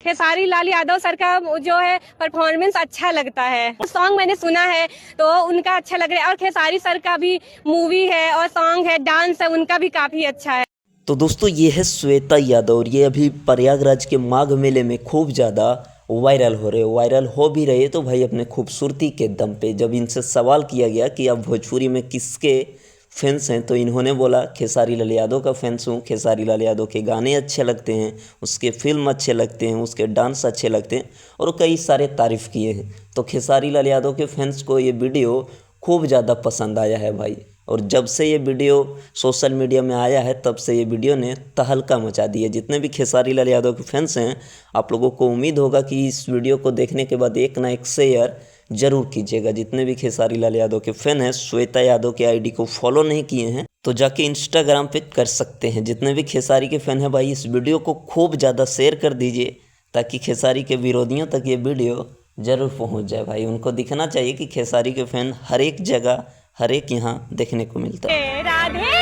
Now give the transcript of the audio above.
Khesari Lal Yadav sir का जो है परफॉर्मेंस अच्छा लगता है। सॉन्ग मैंने सुना है तो उनका अच्छा लग रहा है, और खेसारी सर का भी मूवी है और सॉन्ग है, डांस है, उनका भी काफी अच्छा है। तो दोस्तों ये है श्वेता यादव और ये अभी प्रयागराज के माघ मेले में खूब ज़्यादा वायरल हो रहे, वायरल हो भी रहे तो भाई अपने खूबसूरती के दम पे। जब इनसे सवाल किया गया कि आप भोजपुरी में किसके फैंस हैं तो इन्होंने बोला खेसारी लाल यादव का फैंस हूँ, खेसारी लाल यादव के गाने अच्छे लगते हैं, उसके फिल्म अच्छे लगते हैं, उसके डांस अच्छे लगते हैं और कई सारे तारीफ़ किए हैं। तो खेसारी लाल यादव के फैंस को ये वीडियो खूब ज़्यादा पसंद आया है भाई। और जब से ये वीडियो सोशल मीडिया में आया है तब से ये वीडियो ने तहलका मचा दी है। जितने भी खेसारी लाल यादव के फैंस हैं, आप लोगों को उम्मीद होगा कि इस वीडियो को देखने के बाद एक ना एक शेयर ज़रूर कीजिएगा। जितने भी खेसारी लाल यादव के फ़ैन हैं, श्वेता यादव के आईडी को फॉलो नहीं किए हैं तो जाके इंस्टाग्राम पे कर सकते हैं। जितने भी खेसारी के फ़ैन हैं भाई, इस वीडियो को खूब ज़्यादा शेयर कर दीजिए ताकि खेसारी के विरोधियों तक ये वीडियो ज़रूर पहुंच जाए भाई। उनको दिखना चाहिए कि खेसारी के फ़ैन हर एक जगह, हर एक यहाँ देखने को मिलता है। राधे